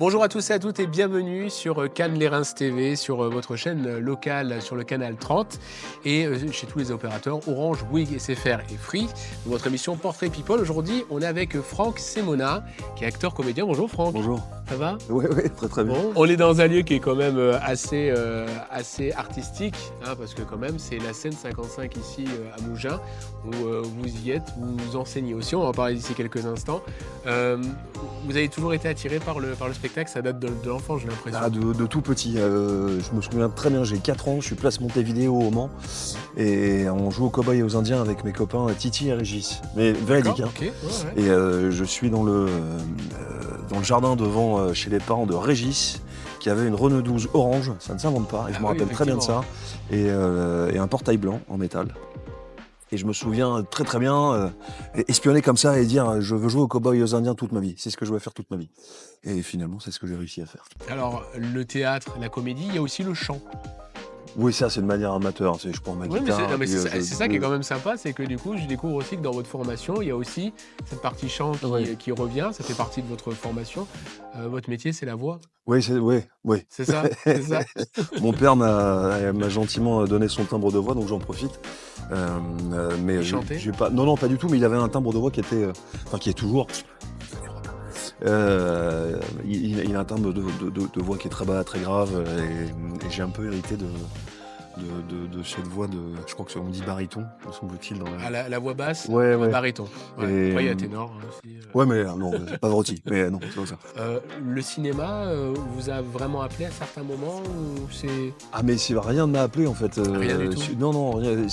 Bonjour à tous et à toutes et bienvenue sur Cannes les Reims TV, sur votre chaîne locale sur le canal 30 et chez tous les opérateurs Orange, Bouygues, SFR et Free. Dans votre émission Portrait People, aujourd'hui on est avec Franck Semona qui est acteur comédien. Bonjour Franck. Bonjour. Ça va? Oui, très bien. Bon, on est dans un lieu qui est quand même assez artistique, hein, parce que quand même c'est la scène 55 ici à Mougins, où vous y êtes, vous enseignez aussi, on va en parler d'ici quelques instants. Vous avez toujours été attiré par le spectacle, ça date de l'enfance, j'ai l'impression. Ah, de tout petit, je me souviens très bien, j'ai 4 ans, je suis place Montevideo au Mans, et on joue aux cow-boys et aux indiens avec mes copains Titi et Régis, mais véridique. Hein. Okay, ouais. Et je suis dans le jardin devant chez les parents de Régis, qui avait une Renault 12 orange, ça ne s'invente pas, et je me rappelle très bien de ça, et un portail blanc en métal. Et je me souviens très bien espionner comme ça et dire je veux jouer aux cow-boys et aux indiens toute ma vie. C'est ce que je veux faire toute ma vie. Et finalement, c'est ce que j'ai réussi à faire. Alors, le théâtre, la comédie, il y a aussi le chant. Oui, ça, c'est de manière amateur. Je prends ma guitare. C'est ça qui est quand même sympa, c'est que du coup, je découvre aussi que dans votre formation, il y a aussi cette partie chant qui revient. Ça fait partie de votre formation. Votre métier, c'est la voix. Oui, c'est ça. Mon père m'a gentiment donné son timbre de voix, donc j'en profite. Mais il chantait ? Non, pas du tout. Mais il avait un timbre de voix qui était, qui est toujours. Il a un timbre de voix qui est très bas, très grave, et j'ai un peu hérité de cette voix je crois que on dit baryton, me semble-t-il. La voix basse, ouais. Baryton. Ouais. Après, il y a ténor aussi. Ouais, mais non, c'est pas rôti. Mais non, c'est pas ça. Le cinéma vous a vraiment appelé à certains moments ou c'est... Ah, mais rien ne m'a appelé en fait. Rien du tout. Non, rien.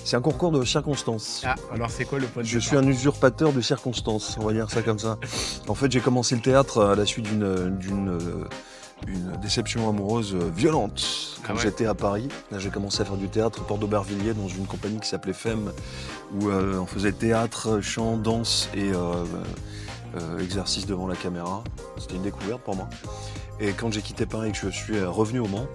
C'est un concours de circonstances. Ah, alors c'est quoi le point de départ ? Je suis un usurpateur de circonstances, on va dire ça comme ça. En fait, j'ai commencé le théâtre à la suite d'une déception amoureuse violente quand j'étais à Paris. Là, j'ai commencé à faire du théâtre Porte d'Aubervilliers dans une compagnie qui s'appelait FEM, où on faisait théâtre, chant, danse et exercice devant la caméra. C'était une découverte pour moi. Et quand j'ai quitté Paris et que je suis revenu au Mans,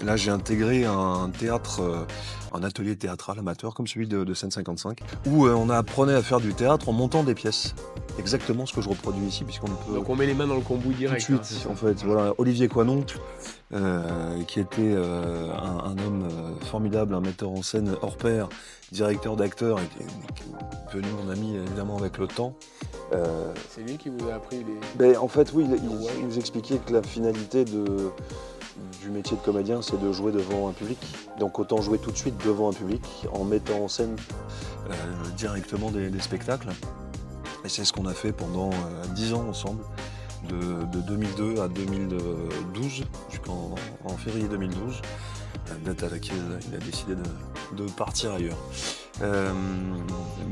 là, j'ai intégré un théâtre, un atelier théâtral amateur comme celui de Scène 55, où on apprenait à faire du théâtre en montant des pièces. Exactement ce que je reproduis ici, puisqu'on peut... Donc on met les mains dans le cambouis direct. Tout de suite, en fait. Voilà, Olivier Coinon, qui était un homme formidable, un metteur en scène hors pair, directeur d'acteurs, et qui est devenu mon ami évidemment avec le temps. C'est lui qui vous a appris En fait, oui, il nous expliquait que la finalité du métier de comédien, c'est de jouer devant un public. Donc autant jouer tout de suite devant un public en mettant en scène directement des spectacles. Et c'est ce qu'on a fait pendant 10 ans ensemble, de 2002 à 2012, jusqu'en février 2012, date à laquelle il a décidé de partir ailleurs.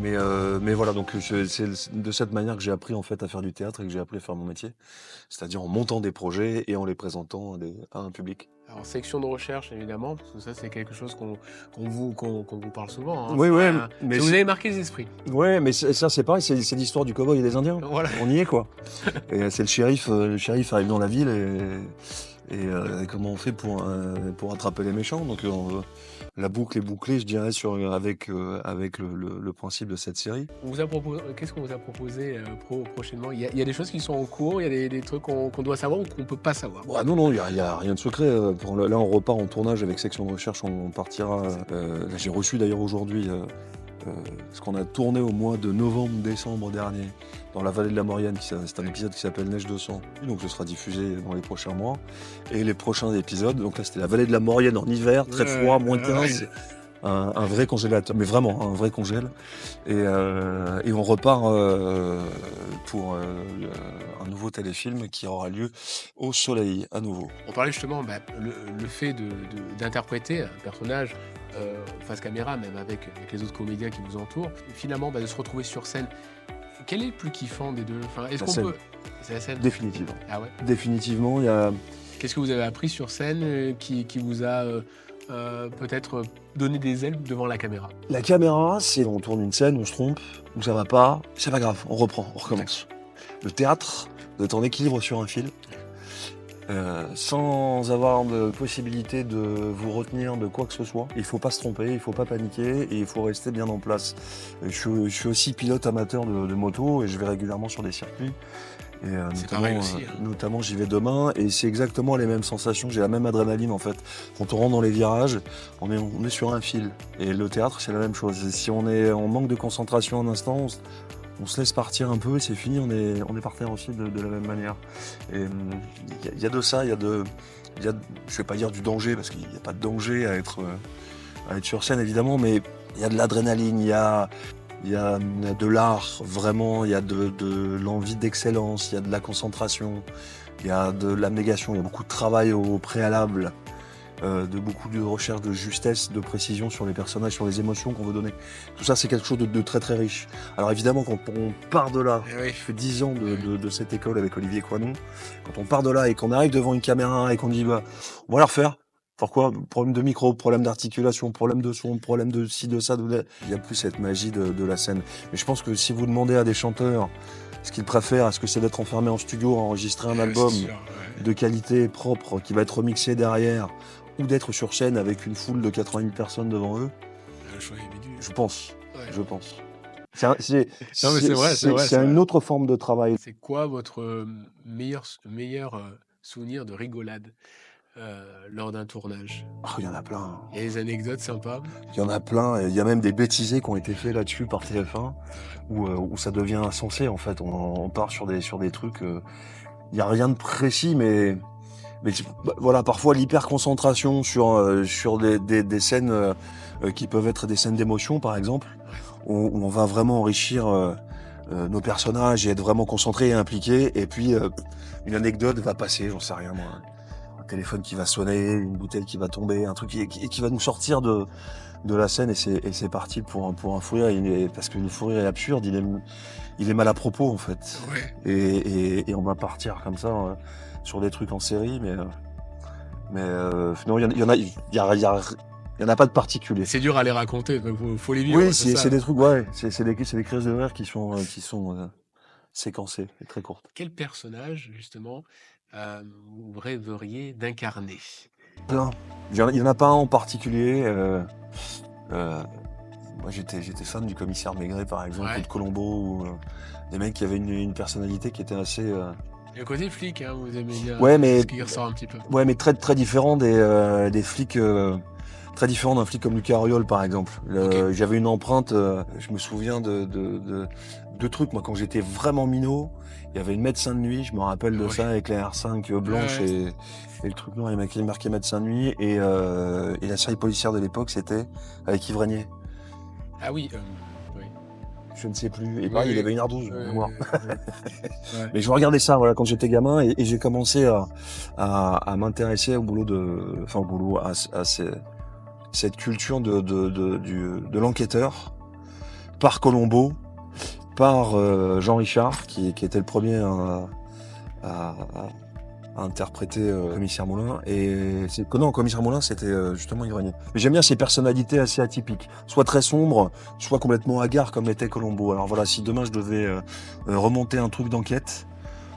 Mais voilà, donc c'est de cette manière que j'ai appris en fait à faire du théâtre et que j'ai appris à faire mon métier, c'est-à-dire en montant des projets et en les présentant à un public. Alors, section de recherche, évidemment, parce que ça, c'est quelque chose qu'on vous parle souvent. Hein. Oui, mais vous avez marqué les esprits. Ouais, mais ça, c'est pareil, c'est l'histoire du cow-boy et des Indiens. Voilà. On y est, quoi. Et c'est le shérif arrive dans la ville et comment on fait pour attraper les méchants. Donc, la boucle est bouclée, je dirais, avec le principe de cette série. Qu'est-ce qu'on vous a proposé prochainement ? Il y a des choses qui sont en cours, il y a des trucs qu'on doit savoir ou qu'on ne peut pas savoir. Non, il n'y a rien de secret. Là, on repart en tournage avec Section de Recherche, on partira. J'ai reçu d'ailleurs aujourd'hui ce qu'on a tourné au mois de novembre-décembre dernier dans la vallée de la Maurienne. C'est un épisode qui s'appelle Neige de sang, donc ce sera diffusé dans les prochains mois. Et les prochains épisodes, donc là c'était la vallée de la Maurienne en hiver, très froid, moins 15. Un vrai congélateur, mais vraiment un vrai congèle. Et on repart pour un nouveau téléfilm qui aura lieu au soleil à nouveau. On parlait justement le fait d'interpréter un personnage face caméra, même avec les autres comédiens qui vous entourent, finalement de se retrouver sur scène. Quel est le plus kiffant des deux ? Est-ce qu'on peut... C'est la scène. Définitivement. Ah ouais. Définitivement, il y a... Qu'est-ce que vous avez appris sur scène qui vous a peut-être donné des ailes devant la caméra ? La caméra, c'est on tourne une scène, on se trompe, ou ça va pas, c'est pas grave, on reprend, on recommence. Le théâtre, vous êtes en équilibre sur un fil. sans avoir de possibilité de vous retenir de quoi que ce soit. Il faut pas se tromper, il faut pas paniquer et il faut rester bien en place. Je suis aussi pilote amateur de moto et je vais régulièrement sur des circuits. Et C'est pareil aussi, hein. notamment j'y vais demain et c'est exactement les mêmes sensations, j'ai la même adrénaline en fait. Quand on rentre dans les virages, on est sur un fil. Et le théâtre c'est la même chose. Et si on est en manque de concentration un instant, on se laisse partir un peu et c'est fini, on est par terre aussi de la même manière. Et il y a de ça, je vais pas dire du danger parce qu'il n'y a pas de danger à être sur scène évidemment, mais il y a de l'adrénaline, il y a de l'art, vraiment, il y a de l'envie d'excellence, il y a de la concentration, il y a de l'abnégation, il y a beaucoup de travail au préalable, de beaucoup de recherche de justesse, de précision sur les personnages, sur les émotions qu'on veut donner. Tout ça, c'est quelque chose de très très riche. Alors évidemment, quand on part de là, Oui. je fais 10 ans de cette école avec Olivier Coinon, quand on part de là et qu'on arrive devant une caméra et qu'on dit bah, on va la refaire. Pourquoi? Problème de micro, problème d'articulation, problème de son, problème de ci, de ça, il y a plus cette magie de la scène. Mais je pense que si vous demandez à des chanteurs ce qu'ils préfèrent, est-ce que c'est d'être enfermé en studio, enregistrer un album C'est sûr, ouais. de qualité propre qui va être remixé derrière, ou d'être sur scène avec une foule de 80 000 personnes devant eux, Le choix est vite. je pense. Ouais. Je pense. Non, mais c'est vrai, c'est vrai, c'est une vrai. autre forme de travail. C'est quoi votre meilleur souvenir de rigolade lors d'un tournage? Oh, il y en a plein. Il y a des anecdotes sympas? Il y en a plein. Il y a même des bêtisés qui ont été faits là-dessus par TF1 où ça devient insensé en fait. On part sur des trucs. Il n'y a rien de précis, mais voilà, parfois l'hyper concentration sur des scènes qui peuvent être des scènes d'émotion par exemple, où on va vraiment enrichir nos personnages et être vraiment concentrés et impliqués. Et puis une anecdote va passer, j'en sais rien moi. Un téléphone qui va sonner, une bouteille qui va tomber, un truc qui va nous sortir de la scène et c'est parti pour un fou rire. Parce que le fou rire est absurde, il est mal à propos en fait. Ouais. Et on va partir comme ça sur des trucs en série, mais non, il y en a pas de particulier. C'est dur à les raconter, donc faut les vivre. Oui, c'est ça. c'est des trucs, ouais, c'est des crises de rire qui sont séquencées et très courtes. Quel personnage, justement, vous rêveriez d'incarner? Plein. Il y en a pas un en particulier. Moi, j'étais fan du commissaire Maigret, par exemple, Ouais. ou de Colombo, ou des mecs qui avaient une personnalité qui était assez. Le côté flic, hein, vous aimez bien. Ouais, mais Ce qui ressort un petit peu. ouais, mais très très différent des flics. Très différent d'un flic comme Lucas Auriol, par exemple. Ok. J'avais une empreinte. Je me souviens de trucs. Moi, quand j'étais vraiment minot, il y avait une médecin de nuit. Je me rappelle de Ouais. ça avec la R5 blanche Ouais. et le truc noir. Il m'a marqué médecin de nuit et la série policière de l'époque, c'était avec Yves Régnier. Ah oui. Oui. Je ne sais plus. Et Oui, pareil, il oui. avait une R12. Ouais, mémoire. ouais. Mais je regardais ça, voilà, quand j'étais gamin, et j'ai commencé à m'intéresser au boulot, cette culture de l'enquêteur, par Colombo, par Jean Richard, qui était le premier à interpréter Commissaire Moulin. Et Commissaire Moulin, c'était justement Yves Régnier. Mais j'aime bien ces personnalités assez atypiques, soit très sombres, soit complètement hagards comme l'était Colombo. Alors voilà, si demain je devais remonter un truc d'enquête,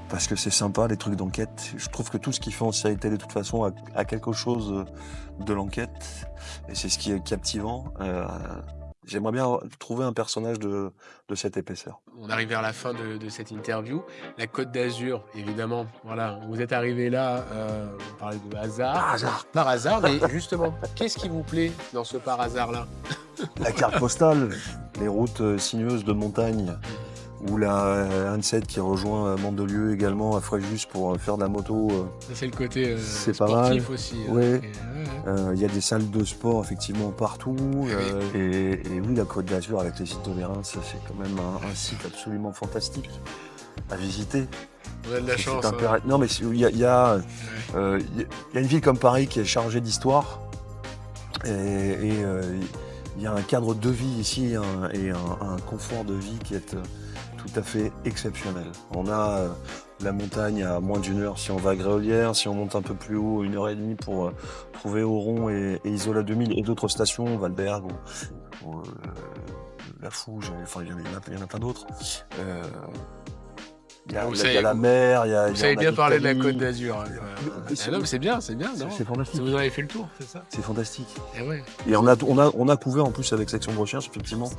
parce que c'est sympa les trucs d'enquête, je trouve que tout ce qu'il fait en série télé de toute façon a quelque chose de l'enquête, et c'est ce qui est captivant. J'aimerais bien trouver un personnage de cette épaisseur. On arrive vers la fin de cette interview. La Côte d'Azur, évidemment, voilà, vous êtes arrivé là, on parlait de hasard. Par hasard, mais justement, qu'est-ce qui vous plaît dans ce par hasard-là? La carte postale, les routes sinueuses de montagne, ou la 1-7 qui rejoint Mandelieu également à Fréjus pour faire de la moto. Ça, c'est le côté C'est pas sportif mal. aussi. Ouais. Ouais. Il y a des salles de sport effectivement partout. Et oui, la Côte d'Azur avec les sites Tolérans, c'est quand même un site absolument fantastique à visiter. On a de la C'est chance. Non, mais il y a une ville comme Paris qui est chargée d'histoire. Et il y a un cadre de vie ici et un confort de vie qui est tout à fait exceptionnel. On a la montagne à moins d'1 heure si on va à Gréolière, si on monte un peu plus haut, 1 h 30 pour trouver Oron et Isola 2000 et d'autres stations, Valberg ou La Fouge, enfin il y en a plein d'autres. Vous il y a savez, la mer, il y a vous savez on a bien parler de la l'Italie. Côte d'Azur. Hein. Ah non, mais c'est bien, non. C'est fantastique. Vous en avez fait le tour, c'est ça? C'est fantastique. Eh ouais. Et on a couvert en plus avec section de recherche, effectivement,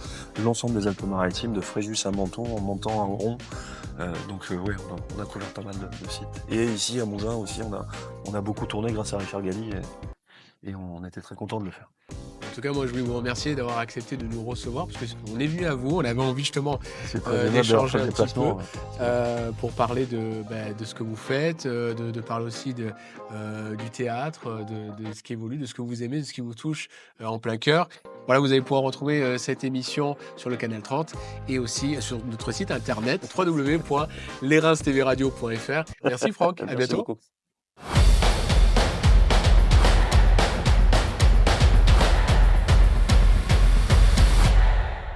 l'ensemble des Alpes-Maritimes, de Fréjus à Menton, en montant à Oron. Ouais, on a couvert pas mal de sites. Et ici, à Mougins aussi, on a beaucoup tourné grâce à Richard Galli et on était très contents de le faire. En tout cas, moi, je voulais vous remercier d'avoir accepté de nous recevoir parce qu'on est venu à vous, on avait envie justement C'est très aimable d'avoir d'échanger fait le un petit peu déplacement. pour parler de ce que vous faites, de parler aussi du théâtre, de ce qui évolue, de ce que vous aimez, de ce qui vous touche en plein cœur. Voilà, vous allez pouvoir retrouver cette émission sur le Canal 30 et aussi sur notre site internet www.lerinstvradio.fr. Merci Franck, à Merci bientôt. beaucoup.